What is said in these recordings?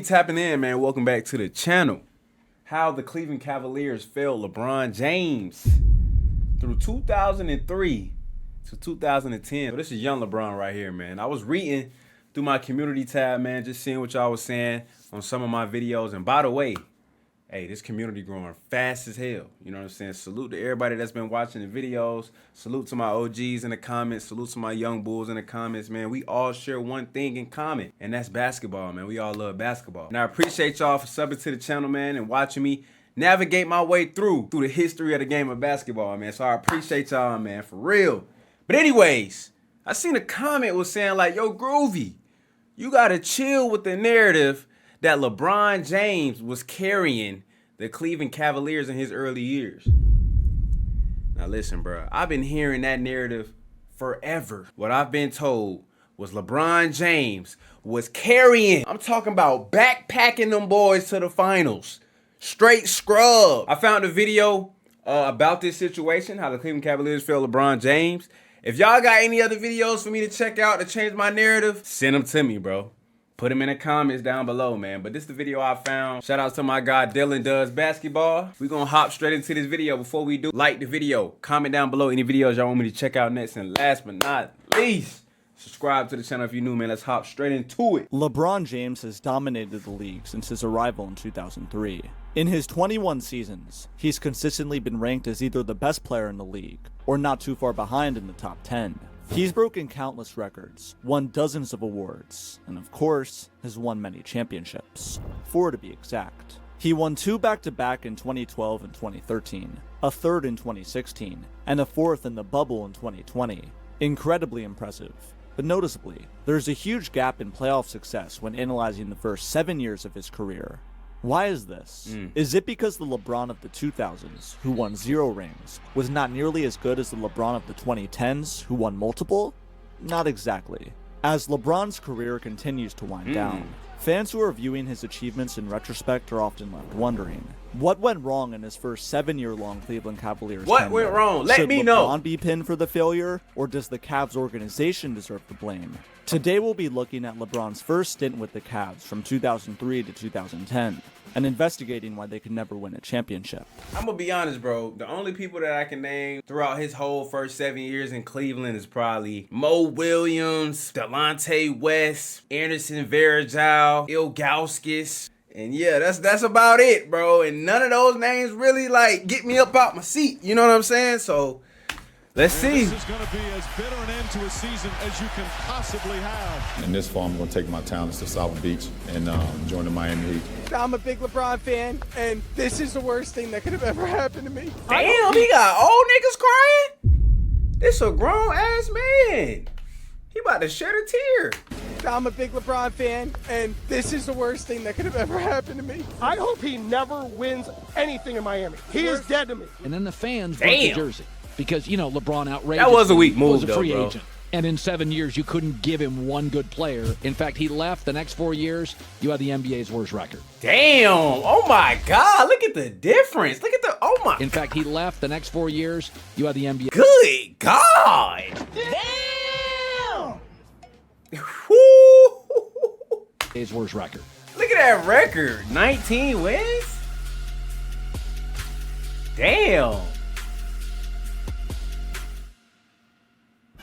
tapping in, man, welcome back to the channel. How the Cleveland Cavaliers failed LeBron James through 2003 to 2010. So this is young LeBron right here, man. I was reading through my community tab, man, just seeing what y'all was saying on some of my videos. And by the way, hey, this community growing fast as hell. You know what I'm saying? Salute to everybody that's been watching the videos. Salute to my OGs in the comments. Salute to my young bulls in the comments, man. We all share one thing in common, and that's basketball, man. We all love basketball. And I appreciate y'all for subbing to the channel, man, and watching me navigate my way through the history of the game of basketball, man. So I appreciate y'all, man, for real. But anyways, I seen a comment was saying like, yo, Groovy, you got to chill with the narrative that LeBron James was carrying the Cleveland Cavaliers in his early years. Now listen, bro, I've been hearing that narrative forever. What I've been told was LeBron James was carrying, I'm talking about backpacking them boys to the finals. Straight scrub. I found a video about this situation, how the Cleveland Cavaliers failed LeBron James. If y'all got any other videos for me to check out to change my narrative, send them to me, bro. Put them in the comments down below, man. But this is the video I found. Shout out to my guy, Dylan Does Basketball. We're going to hop straight into this video. Before we do, like the video. Comment down below any videos y'all want me to check out next. And last but not least, subscribe to the channel if you're new, man. Let's hop straight into it. LeBron James has dominated the league since his arrival in 2003. In his 21 seasons, he's consistently been ranked as either the best player in the league or not too far behind in the top 10. He's broken countless records, won dozens of awards, and of course, has won many championships. 4 to be exact. He won 2 back-to-back in 2012 and 2013, a 3rd in 2016, and a 4th in the bubble in 2020. Incredibly impressive. But noticeably, there's a huge gap in playoff success when analyzing the first 7 years of his career. Why is this? Is it because the LeBron of the 2000s, who won 0 rings, was not nearly as good as the LeBron of the 2010s, who won multiple? Not exactly. As LeBron's career continues to wind down, fans who are viewing his achievements in retrospect are often left wondering, what went wrong in his first 7-year-long Cleveland Cavaliers What tenure? went wrong? Let me Should know. LeBron be pinned for the failure, or does the Cavs organization deserve the blame? Today we'll be looking at LeBron's first stint with the Cavs from 2003 to 2010, and investigating why they could never win a championship. I'm gonna be honest, bro. The only people that I can name throughout his whole first 7 years in Cleveland is probably Mo Williams, Delonte West, Anderson Varejao, Ilgauskas. And yeah, that's about it, bro. And none of those names really like get me up out my seat. You know what I'm saying? So let's see. This is going to be as bitter an end to a season as you can possibly have. In this fall, I'm going to take my talents to South Beach and join the Miami Heat. I'm a big LeBron fan, and this is the worst thing that could have ever happened to me. Damn, he got old niggas crying? This a grown-ass man. He about to shed a tear. I'm a big LeBron fan, and this is the worst thing that could have ever happened to me. I hope he never wins anything in Miami. He is dead to me. And then the fans went to Jersey because, you know, LeBron outrageous. That was a weak move, was a though, free bro. agent. And in 7 years, you couldn't give him one good player. In fact, he left the next 4 years. You had the NBA's worst record. Damn. Oh, my God. Look at the difference. Look at the, oh, my. In fact, he left the next 4 years. You had the NBA. Good God. Damn! Woo. NBA's worst record. Look at that record. 19 wins? Damn.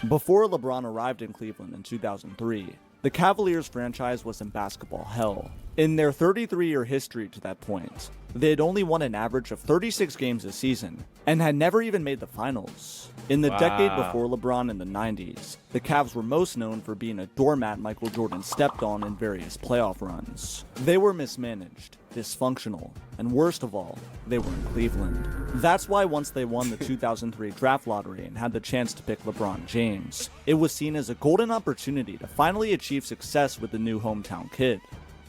Before LeBron arrived in Cleveland in 2003, the Cavaliers franchise was in basketball hell. In their 33-year history to that point, they had only won an average of 36 games a season, and had never even made the finals. In the decade before LeBron in the 90s, the Cavs were most known for being a doormat Michael Jordan stepped on in various playoff runs. They were mismanaged, dysfunctional, and worst of all, they were in Cleveland. That's why once they won the 2003 draft lottery and had the chance to pick LeBron James, it was seen as a golden opportunity to finally achieve success with the new hometown kid.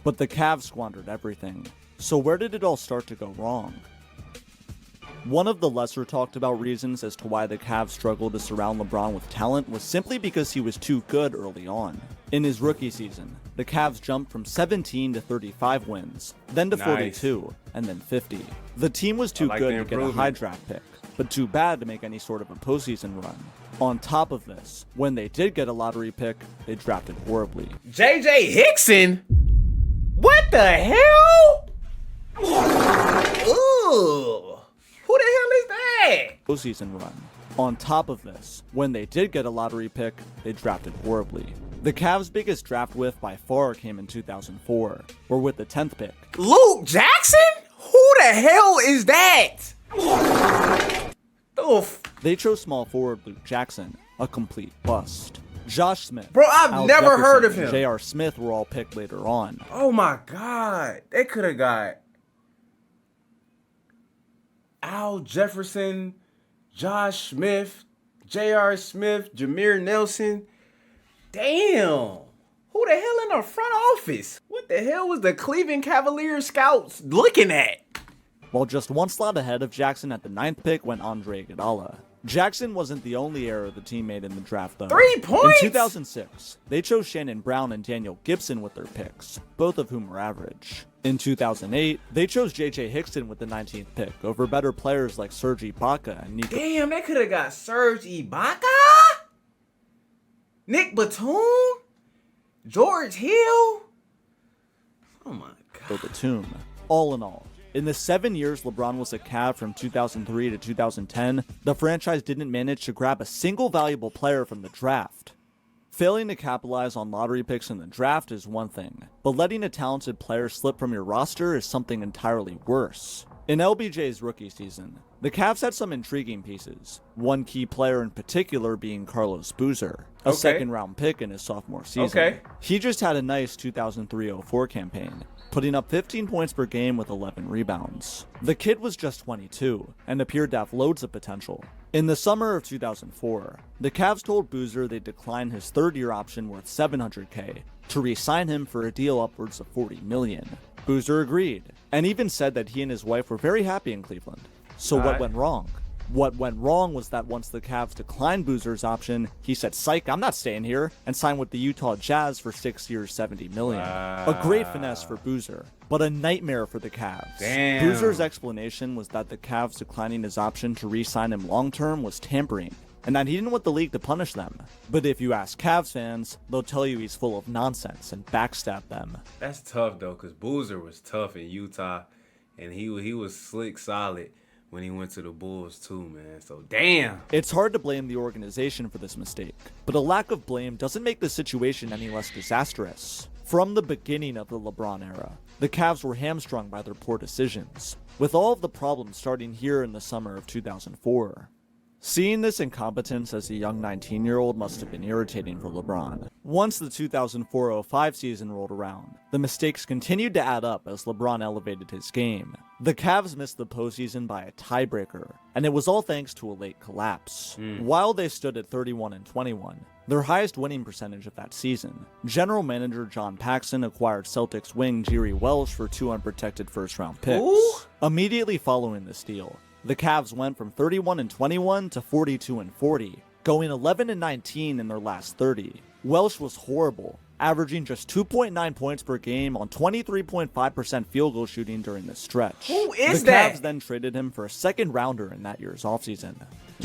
But the Cavs squandered everything. So where did it all start to go wrong? One of the lesser talked about reasons as to why the Cavs struggled to surround LeBron with talent was simply because he was too good early on. In his rookie season, the Cavs jumped from 17 to 35 wins, then to 42, and then 50. The team was too good to get a high draft pick, but too bad to make any sort of a postseason run. On top of this, when they did get a lottery pick, they drafted horribly. J.J. Hickson? What the hell? Ugh. Who the hell is that? Postseason run. On top of this, when they did get a lottery pick, they drafted horribly. The Cavs' biggest draft whiff by far came in 2004, or with the 10th pick. Luke Jackson? Who the hell is that? Oof. They chose small forward Luke Jackson, a complete bust. Josh Smith, Bro, I've Al never Jefferson, heard of and him. J.R. Smith were all picked later on. Oh my God. They could have got Al Jefferson, Josh Smith, J.R. Smith, Jameer Nelson. Damn. Who the hell in the front office? What the hell was the Cleveland Cavaliers scouts looking at? While just one slot ahead of Jackson at the 9th pick went Andre Iguodala. Jackson wasn't the only error the team made in the draft, though. 3 points? In 2006, they chose Shannon Brown and Daniel Gibson with their picks, both of whom were average. In 2008, they chose J.J. Hickson with the 19th pick over better players like Serge Ibaka and Nico. Damn, they could have got Serge Ibaka? Nick Batum? George Hill? Oh my God. Batum. All in all, in the 7 years LeBron was a Cav from 2003 to 2010, the franchise didn't manage to grab a single valuable player from the draft. Failing to capitalize on lottery picks in the draft is one thing, but letting a talented player slip from your roster is something entirely worse. In LBJ's rookie season, the Cavs had some intriguing pieces, one key player in particular being Carlos Boozer, a second-round pick in his sophomore season. He just had a nice 2003-04 campaign, putting up 15 points per game with 11 rebounds. The kid was just 22 and appeared to have loads of potential. In the summer of 2004, the Cavs told Boozer they'd decline his third-year option worth $700K to re-sign him for a deal upwards of $40 million. Boozer agreed, and even said that he and his wife were very happy in Cleveland. So what went wrong? What went wrong was that once the Cavs declined Boozer's option, he said, "Psych, I'm not staying here," and signed with the Utah Jazz for 6 years, $70 million. A great finesse for Boozer, but a nightmare for the Cavs. Damn. Boozer's explanation was that the Cavs declining his option to re-sign him long-term was tampering, and that he didn't want the league to punish them. But if you ask Cavs fans, they'll tell you he's full of nonsense and backstab them. That's tough though, because Boozer was tough in Utah, and he was slick solid when he went to the Bulls too, man. So damn. It's hard to blame the organization for this mistake, but a lack of blame doesn't make the situation any less disastrous. From the beginning of the LeBron era, the Cavs were hamstrung by their poor decisions, with all of the problems starting here in the summer of 2004. Seeing this incompetence as a young 19-year-old must have been irritating for LeBron. Once the 2004-05 season rolled around, the mistakes continued to add up as LeBron elevated his game. The Cavs missed the postseason by a tiebreaker, and it was all thanks to a late collapse. While they stood at 31-21, their highest winning percentage of that season, general manager John Paxson acquired Celtics wing Jerry Welsh for 2 unprotected first-round picks. Ooh. Immediately following this deal, the Cavs went from 31-21 to 42-40, going 11-19 in their last 30. Welsh was horrible, averaging just 2.9 points per game on 23.5% field goal shooting during this stretch. Who is the that? Cavs then traded him for a second rounder in that year's offseason.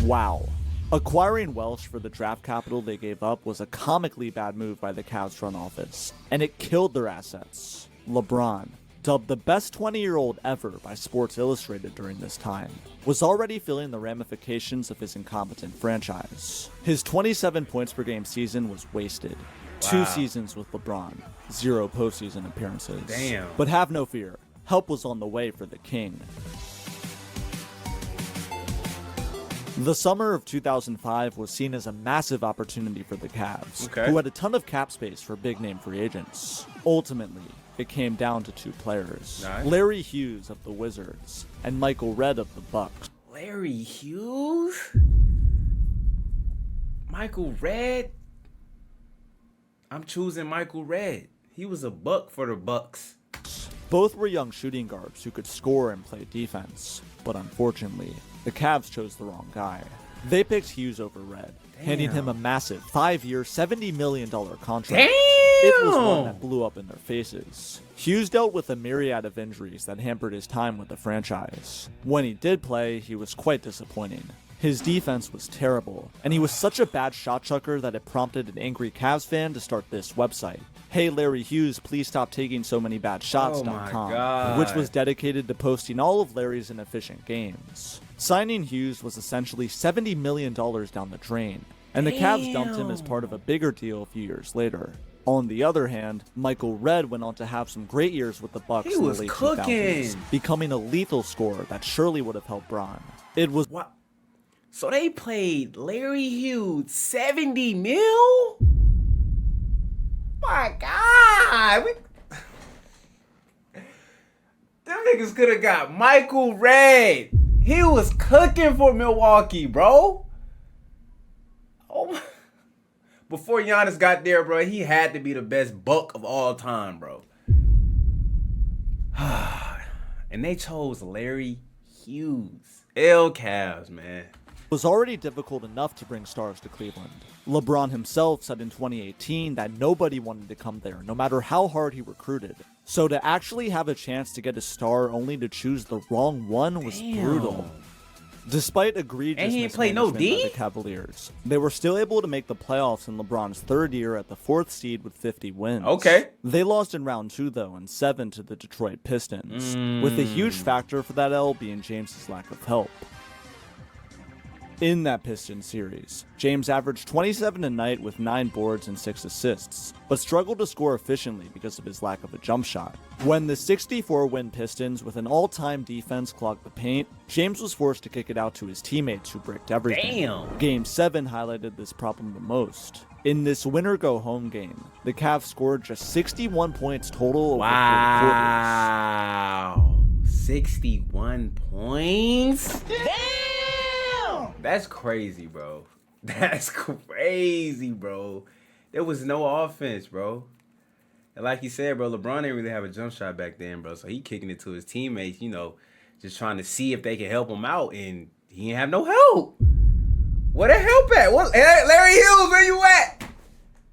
Wow. Acquiring Welsh for the draft capital they gave up was a comically bad move by the Cavs front office, and it killed their assets. LeBron, dubbed the best 20-year-old ever by Sports Illustrated during this time, was already feeling the ramifications of his incompetent franchise. His 27 points per game season was wasted. Wow. 2 seasons with LeBron, 0 postseason appearances. Damn. But have no fear, help was on the way for the King. The summer of 2005 was seen as a massive opportunity for the Cavs, who had a ton of cap space for big-name free agents. Ultimately, it came down to 2 players, Larry Hughes of the Wizards and Michael Redd of the Bucks. Larry Hughes? Michael Redd? I'm choosing Michael Redd. He was a buck for the Bucks. Both were young shooting guards who could score and play defense, but unfortunately, the Cavs chose the wrong guy. They picked Hughes over Redd, handing him a massive 5-year, $70 million contract. Damn! It was one that blew up in their faces. Hughes dealt with a myriad of injuries that hampered his time with the franchise. When he did play, he was quite disappointing. His defense was terrible, and he was such a bad shot chucker that it prompted an angry Cavs fan to start this website. Hey Larry Hughes, please stop taking so many bad shots.com, God. which was dedicated to posting all of Larry's inefficient games. Signing Hughes was essentially $70 million down the drain, and the Cavs dumped him as part of a bigger deal a few years later. On the other hand, Michael Redd went on to have some great years with the Bucks in the late 2000s, becoming a lethal scorer that surely would have helped Bron. It was What? So they played Larry Hughes 70 mil? My God. Them niggas could have got Michael Redd. He was cooking for Milwaukee, bro. Oh my. Before Giannis got there, bro, he had to be the best Buck of all time, bro. And they chose Larry Hughes. Cavs, man. was already difficult enough to bring stars to Cleveland. LeBron himself said in 2018 that nobody wanted to come there, no matter how hard he recruited. So to actually have a chance to get a star only to choose the wrong one was brutal. Despite egregious And he ain't played no mismanagement D? by the Cavaliers, they were still able to make the playoffs in LeBron's third year at the 4th seed with 50 wins. Okay. They lost in round 2 though, in 7 to the Detroit Pistons, with a huge factor for that L being James's lack of help. In that Pistons series, James averaged 27 a night with 9 boards and 6 assists, but struggled to score efficiently because of his lack of a jump shot. When the 64-win Pistons with an all-time defense clogged the paint, James was forced to kick it out to his teammates who bricked everything. Damn. Game 7 highlighted this problem the most. In this winner-go-home game, the Cavs scored just 61 points total over 4 quarters. Wow. 61 points? That's crazy, bro. That's crazy, bro. There was no offense, bro. And like you said, bro, LeBron didn't really have a jump shot back then, bro. So he kicking it to his teammates, you know, just trying to see if they can help him out. And he didn't have no help. Where the help at? What, Larry Hughes, where you at?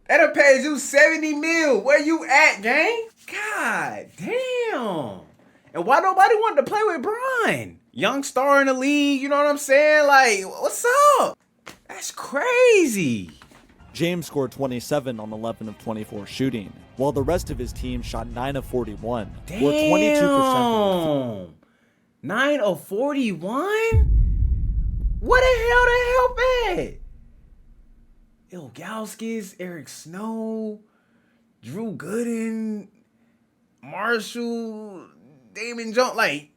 That'll pay you 70 mil. Where you at, gang? God damn. And why nobody wanted to play with Bron? Young star in the league, you know what I'm saying? Like, what's up? That's crazy. James scored 27 on 11 of 24 shooting, while the rest of his team shot 9 of 41, Damn. or 22% from the field. 9 of 41? What the hell the help at? Ilgauskas, Eric Snow, Drew Gooden, Marshall, Damon Jones. Like,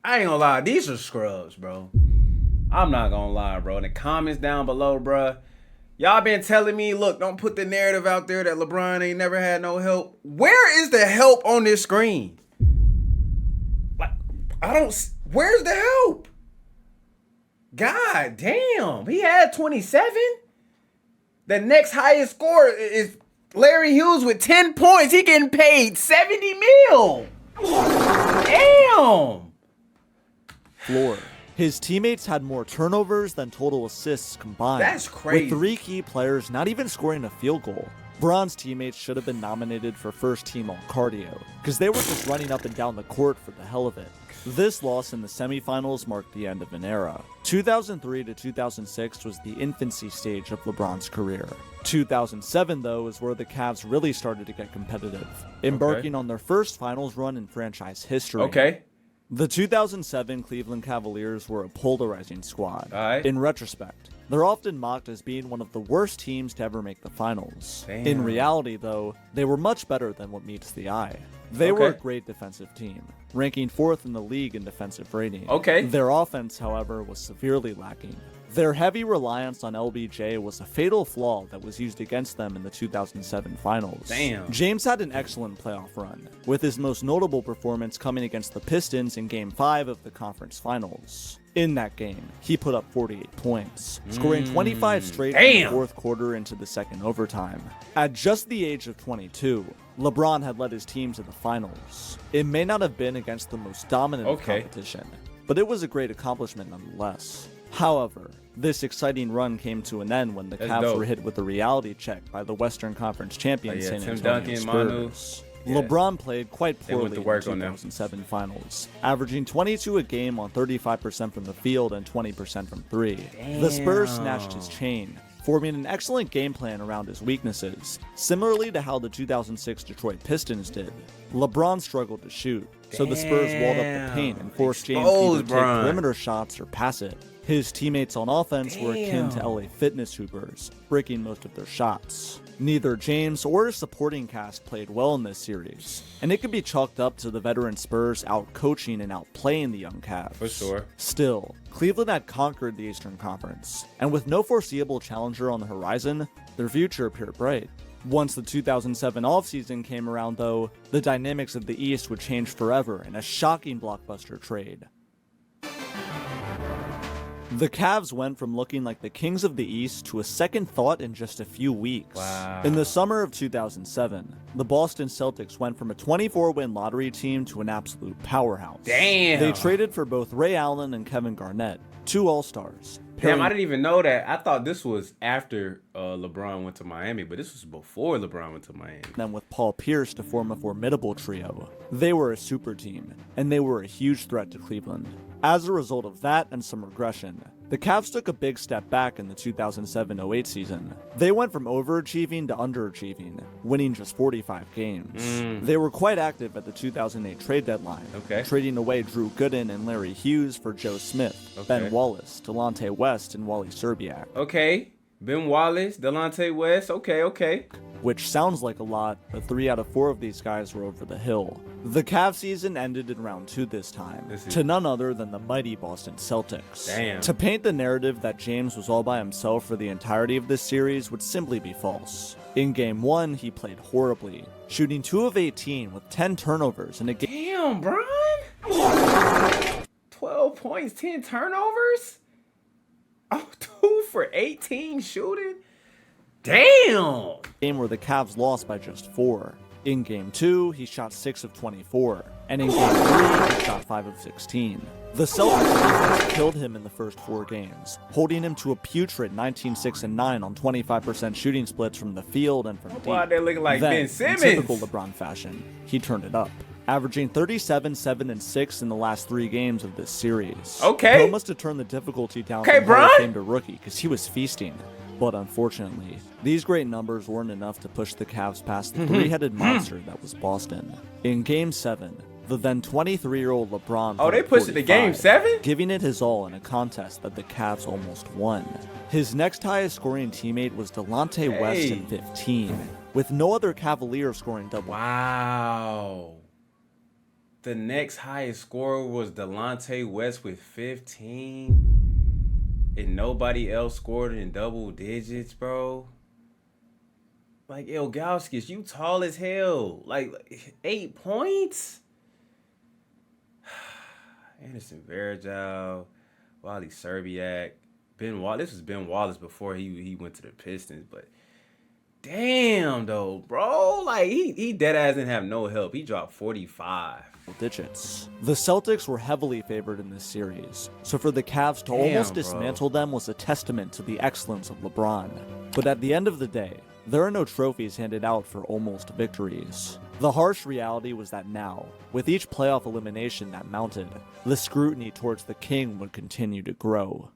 I ain't gonna lie, these are scrubs, bro. I'm not gonna lie, bro. In the comments down below, bro, y'all been telling me, look, don't put the narrative out there that LeBron ain't never had no help. Where is the help on this screen? Like, where's the help? God damn, he had 27? The next highest score is Larry Hughes with 10 points. He getting paid 70 mil. Damn. Floor. His teammates had more turnovers than total assists combined. That's crazy. With 3 key players not even scoring a field goal. Bron's teammates should have been nominated for first team all-cardio, because they were just running up and down the court for the hell of it. This loss in the semifinals marked the end of an era. 2003 to 2006 was the infancy stage of LeBron's career. 2007, though, is where the Cavs really started to get competitive, embarking on their first finals run in franchise history. Okay. The 2007 Cleveland Cavaliers were a polarizing squad. Alright. In retrospect, they're often mocked as being one of the worst teams to ever make the finals. Damn. In reality, though, they were much better than what meets the eye. They were a great defensive team, ranking 4th in the league in defensive rating. Okay. Their offense, however, was severely lacking. Their heavy reliance on LBJ was a fatal flaw that was used against them in the 2007 finals. Damn. James had an excellent playoff run, with his most notable performance coming against the Pistons in Game 5 of the conference finals. In that game, he put up 48 points, scoring 25 straight from the fourth quarter into the second overtime. At just the age of 22, LeBron had led his team to the finals. It may not have been against the most dominant of competition, but it was a great accomplishment nonetheless. However, this exciting run came to an end when the Cavs were hit with a reality check by the Western Conference champion San Antonio Spurs. LeBron played quite poorly in the 2007 finals, averaging 22 a game on 35% from the field and 20% from 3. The Spurs snatched his chain, forming an excellent game plan around his weaknesses, similarly to how the 2006 Detroit Pistons did. LeBron struggled to shoot, so the Spurs walled up the paint and forced James to either take perimeter shots or pass it. His teammates on offense were akin to LA Fitness hoopers, breaking most of their shots. Neither James or his supporting cast played well in this series, and it could be chalked up to the veteran Spurs out-coaching and outplaying the young Cavs. For sure. Still, Cleveland had conquered the Eastern Conference, and with no foreseeable challenger on the horizon, their future appeared bright. Once the 2007 offseason came around, though, the dynamics of the East would change forever in a shocking blockbuster trade. The Cavs went from looking like the kings of the East to a second thought in just a few weeks. Wow. In the summer of 2007, the Boston Celtics went from a 24-win lottery team to an absolute powerhouse. Damn. They traded for both Ray Allen and Kevin Garnett, two All-Stars. Damn, I didn't even know that. I thought this was after LeBron went to Miami, but this was before LeBron went to Miami. Them with Paul Pierce to form a formidable trio. They were a super team, and they were a huge threat to Cleveland. As a result of that and some regression, the Cavs took a big step back in the 2007-08 season. They went from overachieving to underachieving, winning just 45 games. They were quite active at the 2008 trade deadline, trading away Drew Gooden and Larry Hughes for Joe Smith, Ben Wallace, Delonte West, and Wally Szczerbiak. Okay, Ben Wallace, Delonte West, okay. Which sounds like a lot, but 3 out of 4 of these guys were over the hill. The Cavs season ended in round 2 this time, to none other than the mighty Boston Celtics. Damn. To paint the narrative that James was all by himself for the entirety of this series would simply be false. In Game 1, he played horribly, shooting 2 of 18 with 10 turnovers in a game. Damn, Bron! 12 points, 10 turnovers? Oh, 2 for 18 shooting? Damn! Game where the Cavs lost by just 4. In Game 2, he shot 6 of 24, and in Game 3, he shot 5 of 16. The Celtics defense killed him in the first 4 games, holding him to a putrid 19-6-9 on 25% shooting splits from the field and from deep. Why they looking like Then, Ben Simmons? in typical LeBron fashion, he turned it up, averaging 37, 7, and 6 in the last 3 games of this series. Okay. He must have turned the difficulty down Okay, from Hall of Bron. Fame to rookie, because he was feasting. But unfortunately, these great numbers weren't enough to push the Cavs past the three-headed monster that was Boston. In Game 7, the then 23-year-old LeBron Oh, they pushed it to Game 7? giving it his all in a contest that the Cavs almost won. His next highest scoring teammate was Delonte West at 15, with no other Cavalier scoring double. Wow. The next highest scorer was Delonte West with 15. And nobody else scored in double digits, bro. Like, Ilgauskas, you tall as hell. Like 8 points? Anderson Varejao, Wally Szczerbiak, Ben Wallace. This was Ben Wallace before he went to the Pistons, but damn though, bro. Like he dead ass didn't have no help. He dropped 45 digits. The Celtics were heavily favored in this series, so for the Cavs to almost dismantle them was a testament to the excellence of LeBron. But at the end of the day, there are no trophies handed out for almost victories. The harsh reality was that now, with each playoff elimination that mounted, the scrutiny towards the king would continue to grow.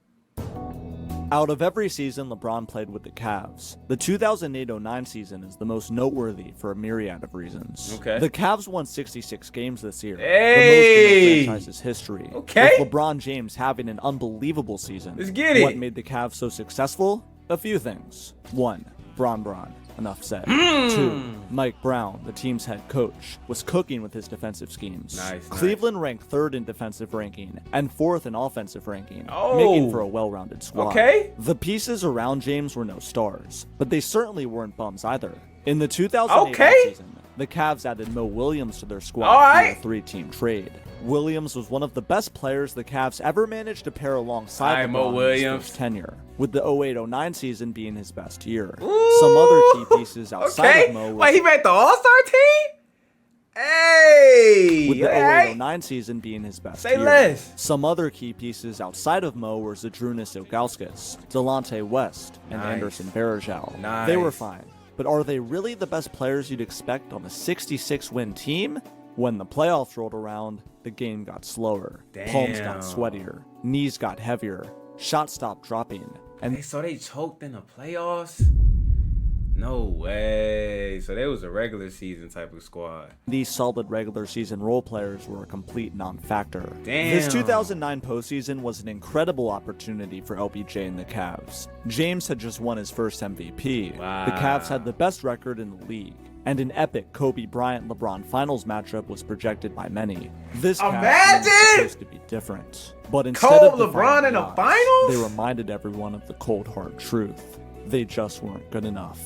Out of every season LeBron played with the Cavs, the 2008-09 season is the most noteworthy for a myriad of reasons. The Cavs won 66 games this year, the most in the franchise's history, with LeBron James having an unbelievable season. Let's get it! What made the Cavs so successful? A few things. 1. Bron. Enough said. 2. Mike Brown, the team's head coach, was cooking with his defensive schemes. Cleveland ranked 3rd in defensive ranking and 4th in offensive ranking, making for a well-rounded squad. The pieces around James were no stars, but they certainly weren't bums either. In the 2008 season, the Cavs added Mo Williams to their squad in a 3-team trade. Williams was one of the best players the Cavs ever managed to pair alongside LeBron in his first tenure, with the 08-09 season being his best year. Some other key pieces outside of Mo Wait, he made the All-Star team? Hey! With the 08-09 season being his best year. Less. Some other key pieces outside of Mo were Zydrunas Ilgauskas, Delonte West, and Anderson Varejao. They were fine, but are they really the best players you'd expect on a 66-win team? When the playoffs rolled around, the game got slower. Palms got sweatier, knees got heavier, shots stopped dropping, and So they choked in the playoffs? No way. So they was a regular season type of squad. these solid regular season role players were a complete non-factor. Damn. This 2009 postseason was an incredible opportunity for LBJ and the Cavs. James had just won his first MVP. Wow. The Cavs had the best record in the league, and an epic Kobe Bryant-LeBron finals matchup was projected by many. This Cavs team was supposed to be different, but instead of LeBron in the finals? they reminded everyone of the cold hard truth. They just weren't good enough.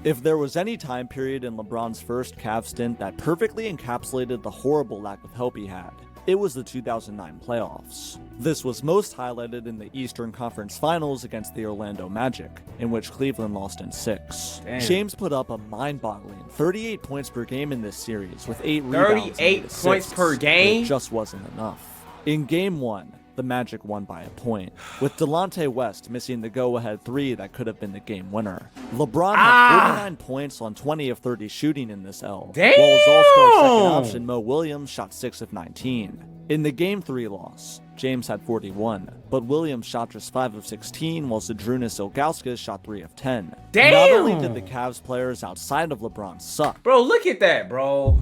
If there was any time period in LeBron's first Cavs stint that perfectly encapsulated the horrible lack of help he had, it was the 2009 playoffs. This was most highlighted in the Eastern Conference Finals against the Orlando Magic, in which Cleveland lost in 6. Damn. James put up a mind-boggling 38 points per game in this series with 8 rebounds and 38 assists. points per game? It just wasn't enough. In Game 1, the Magic won by a point, with Delonte West missing the go-ahead 3 that could have been the game winner. LeBron had 49 points on 20 of 30 shooting in this L, while his all-star second option Mo Williams shot 6 of 19. In the Game 3 loss, James had 41, but Williams shot just 5 of 16, while Zydrunas Ilgauskas shot 3 of 10. Damn! Not only did the Cavs players outside of LeBron suck, Bro, look at that, bro.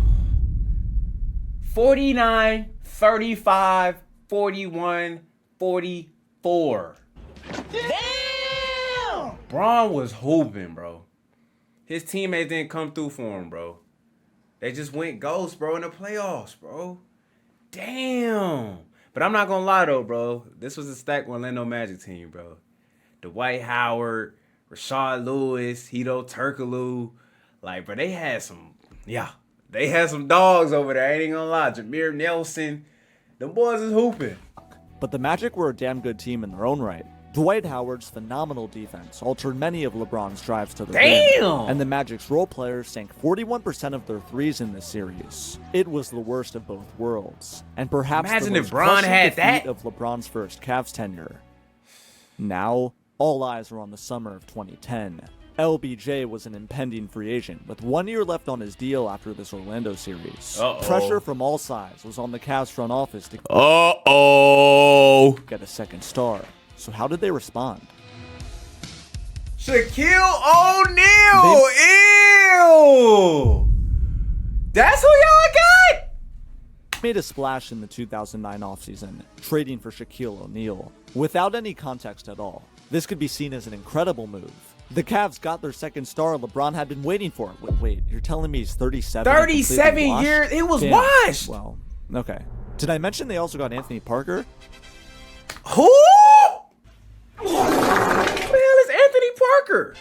49, 35, 41, 44. Damn! Braun was hooping, bro. His teammates didn't come through for him, bro. They just went ghost, bro, in the playoffs, bro. Damn. But I'm not gonna lie, though, bro. This was a stacked Orlando Magic team, bro. Dwight Howard, Rashad Lewis, Hito Turkoglu. Like, bro, they had some dogs over there. I ain't gonna lie. Jameer Nelson. Them boys is hooping. but the Magic were a damn good team in their own right. Dwight Howard's phenomenal defense altered many of LeBron's drives to the rim, and the Magic's role players sank 41% of their threes in this series. It was the worst of both worlds, and perhaps Imagine the if most Bron crushing had defeat that. of LeBron's first Cavs tenure. Now, all eyes are on the summer of 2010. LBJ was an impending free agent with 1 year left on his deal after this Orlando series. Pressure from all sides was on the Cavs front office to get a second star. So how did they respond? Shaquille O'Neal! Ew! That's who y'all got? Made a splash in the 2009 offseason, trading for Shaquille O'Neal. Without any context at all, this could be seen as an incredible move. The Cavs got their second star LeBron had been waiting for. Wait, you're telling me he's 37? 37 years? It was washed! Well, okay. Did I mention they also got Anthony Parker? Who? Who the hell is Anthony Parker?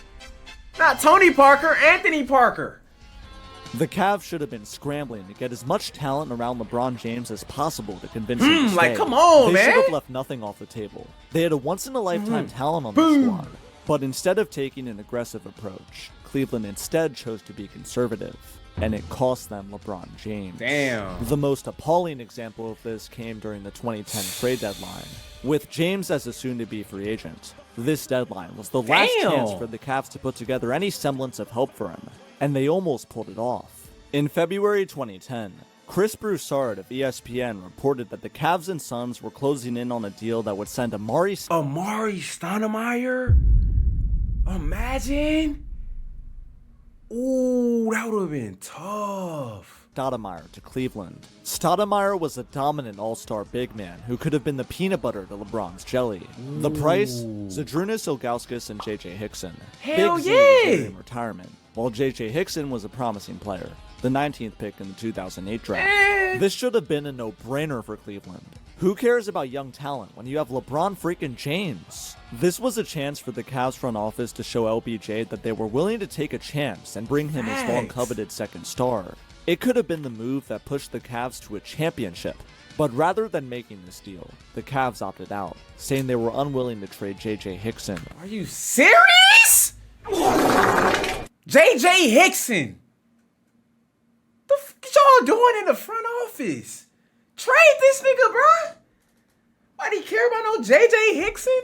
Not Tony Parker, Anthony Parker. The Cavs should have been scrambling to get as much talent around LeBron James as possible to convince him to stay. Like, come on, they man. should have left nothing off the table. They had a once-in-a-lifetime talent on the squad. But instead of taking an aggressive approach, Cleveland instead chose to be conservative. And it cost them LeBron James. Damn. The most appalling example of this came during the 2010 trade deadline. With James as a soon-to-be free agent, this deadline was the last chance for the Cavs to put together any semblance of hope for him. And they almost pulled it off. In February 2010, Chris Broussard of ESPN reported that the Cavs and Suns were closing in on a deal that would send Amari Stoudemire? Imagine. Ooh, that would have been tough. Stoudemire to Cleveland. Stoudemire was a dominant all-star big man who could have been the peanut butter to LeBron's jelly. The price? Zydrunas Ilgauskas and J.J. Hickson. Hell Big Z was in retirement, while J.J. Hickson was a promising player, the 19th pick in the 2008 draft. This should have been a no-brainer for Cleveland. Who cares about young talent when you have LeBron freaking James? This was a chance for the Cavs front office to show LBJ that they were willing to take a chance and bring him his long-coveted second star. It could have been the move that pushed the Cavs to a championship. But rather than making this deal, the Cavs opted out, saying they were unwilling to trade J.J. Hickson. Are you serious? J.J. Hickson. The f y'all doing in the front office? Trade this nigga, bro. Why do you care about no J.J. Hickson?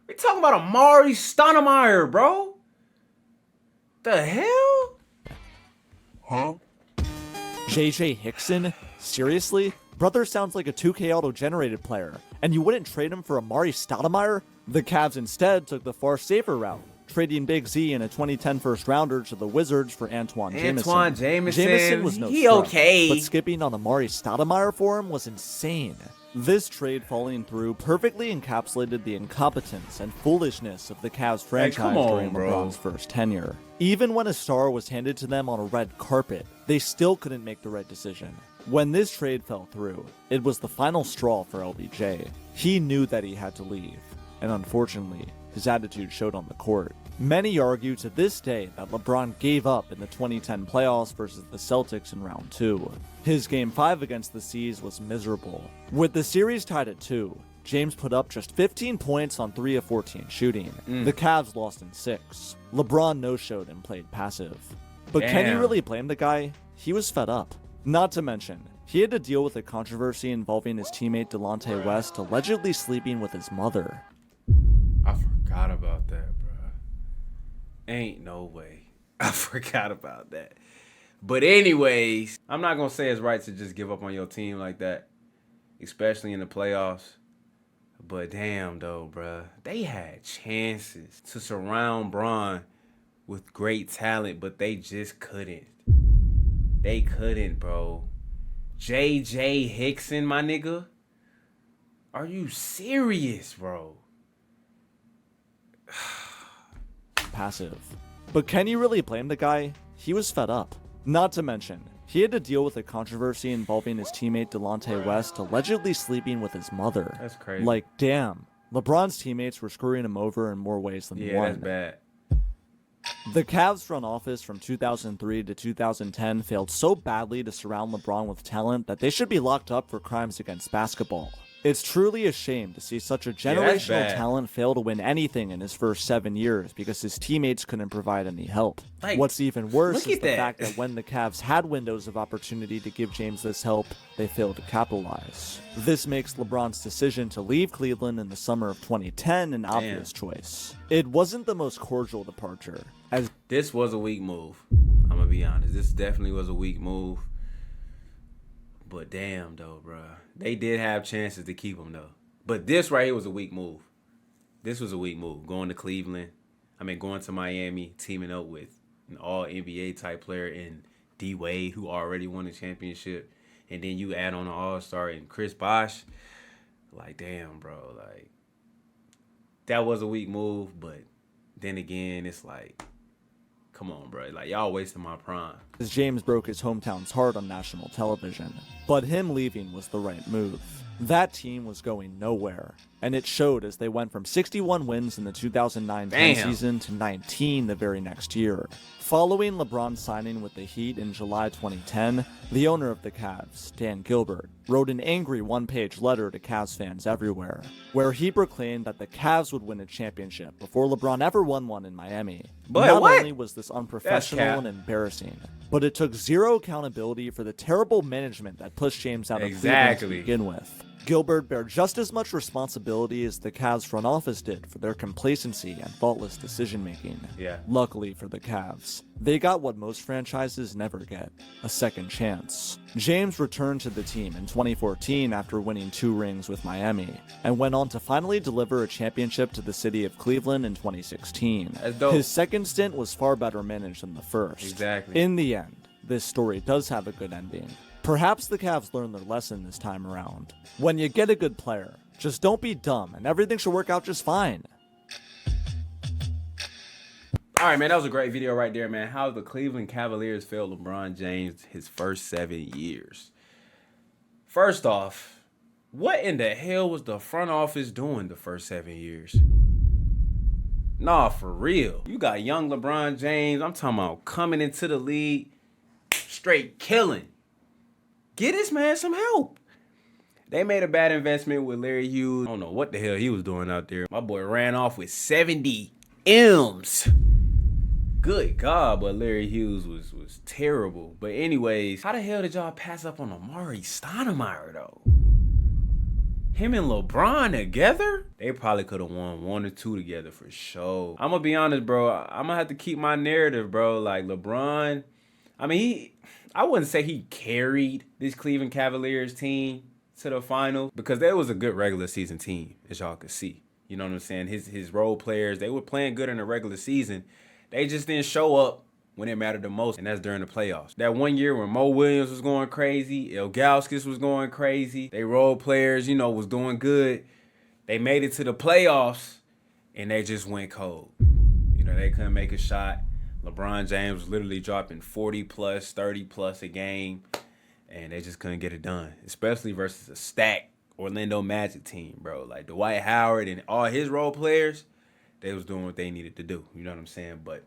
We talking about Amari Stoudemire, bro. The hell? J.J. Hickson? Seriously? Brother sounds like a 2K auto-generated player, and you wouldn't trade him for Amari Stoudemire? The Cavs instead took the far safer route, trading Big Z and a 2010 first-rounder to the Wizards for Antoine Jameson. Jameson was no scrub, but skipping on Amari Stoudemire for him was insane. This trade falling through perfectly encapsulated the incompetence and foolishness of the Cavs franchise during LeBron's first tenure. Even when a star was handed to them on a red carpet, they still couldn't make the right decision. When this trade fell through, it was the final straw for LBJ. He knew that he had to leave, and unfortunately, his attitude showed on the court. Many argue to this day that LeBron gave up in the 2010 playoffs versus the Celtics in round 2. His Game 5 against the C's was miserable. With the series tied at 2, James put up just 15 points on 3 of 14 shooting. The Cavs lost in 6. LeBron no-showed and played passive. But can you really blame the guy? He was fed up. Not to mention, he had to deal with a controversy involving his teammate Delonte West allegedly sleeping with his mother. I forgot about that, bro. Ain't no way. I forgot about that. But anyways, I'm not going to say it's right to just give up on your team like that, especially in the playoffs. But damn, though, bro. They had chances to surround Bron with great talent, but they just couldn't. They couldn't, bro. J.J. Hickson, my nigga? Are you serious, bro? Passive. But can you really blame the guy? He was fed up. Not to mention, he had to deal with a controversy involving his teammate Delonte West allegedly sleeping with his mother. That's crazy. Like, damn. LeBron's teammates were screwing him over in more ways than one. Yeah, that's bad. The Cavs front office from 2003 to 2010 failed so badly to surround LeBron with talent that they should be locked up for crimes against basketball. It's truly a shame to see such a generational talent fail to win anything in his first 7 years because his teammates couldn't provide any help. Like, what's even worse is the fact that when the Cavs had windows of opportunity to give James this help, they failed to capitalize. This makes LeBron's decision to leave Cleveland in the summer of 2010 an obvious choice. It wasn't the most cordial departure, as this was a weak move. I'm gonna be honest. This definitely was a weak move. But damn, though, bro. They did have chances to keep him, though. But this right here was a weak move. This was a weak move. Going to Cleveland. Going to Miami, teaming up with an all-NBA type player in D-Wade, who already won the championship. And then you add on an all-star in Chris Bosh. Like, damn, bro. Like, that was a weak move. But then again, it's like, come on, bro. Like, y'all wasting my prime. As James broke his hometown's heart on national television. But him leaving was the right move. That team was going nowhere, and it showed as they went from 61 wins in the 2009-10 season to 19 the very next year. Following LeBron's signing with the Heat in July 2010, the owner of the Cavs, Dan Gilbert, wrote an angry one-page letter to Cavs fans everywhere, where he proclaimed that the Cavs would win a championship before LeBron ever won one in Miami. But Not only was this unprofessional and embarrassing, but it took zero accountability for the terrible management that pushed James out of Cleveland to begin with. Gilbert bear just as much responsibility as the Cavs front office did for their complacency and thoughtless decision-making. Luckily for the Cavs, they got what most franchises never get, a second chance. James returned to the team in 2014 after winning 2 rings with Miami, and went on to finally deliver a championship to the city of Cleveland in 2016. His second stint was far better managed than the first. In the end, this story does have a good ending. Perhaps the Cavs learned their lesson this time around. When you get a good player, just don't be dumb and everything should work out just fine. All right, man, that was a great video right there, man. How the Cleveland Cavaliers failed LeBron James his first 7 years. First off, what in the hell was the front office doing the first 7 years? Nah, for real. You got young LeBron James. I'm talking about coming into the league, straight killing. Get this man some help. They made a bad investment with Larry Hughes. I don't know what the hell he was doing out there. My boy ran off with 70 M's. Good God, but Larry Hughes was terrible. But anyways, how the hell did y'all pass up on Amari Stoudemire, though? Him and LeBron together? They probably could have won 1 or 2 together for sure. I'm going to be honest, bro. I'm going to have to keep my narrative, bro. Like, LeBron I mean, I wouldn't say he carried this Cleveland Cavaliers team to the finals because they was a good regular season team, as y'all could see. You know what I'm saying? His role players, they were playing good in the regular season. They just didn't show up when it mattered the most, and that's during the playoffs. That one year when Mo Williams was going crazy, Ilgauskas was going crazy, they role players, you know, was doing good. They made it to the playoffs, and they just went cold. You know, they couldn't make a shot. LeBron James was literally dropping 40-plus, 30-plus a game, and they just couldn't get it done, especially versus a stacked Orlando Magic team, bro. Like Dwight Howard and all his role players, they was doing what they needed to do. You know what I'm saying? But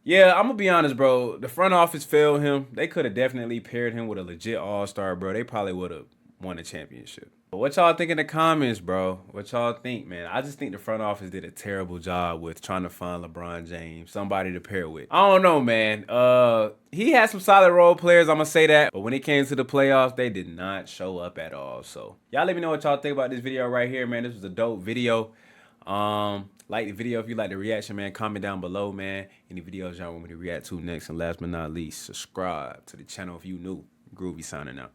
yeah, I'm gonna be honest, bro. The front office failed him. They could have definitely paired him with a legit all-star, bro. They probably would have won a championship. But what y'all think in the comments, bro? What y'all think, man? I just think the front office did a terrible job with trying to find LeBron James, somebody to pair with. I don't know, man. He had some solid role players, I'm gonna say that. But when it came to the playoffs, they did not show up at all. So y'all let me know what y'all think about this video right here, man. This was a dope video. Like the video if you like the reaction, man. Comment down below, man. Any videos y'all want me to react to next. And last but not least, subscribe to the channel if you new. Groovy signing out.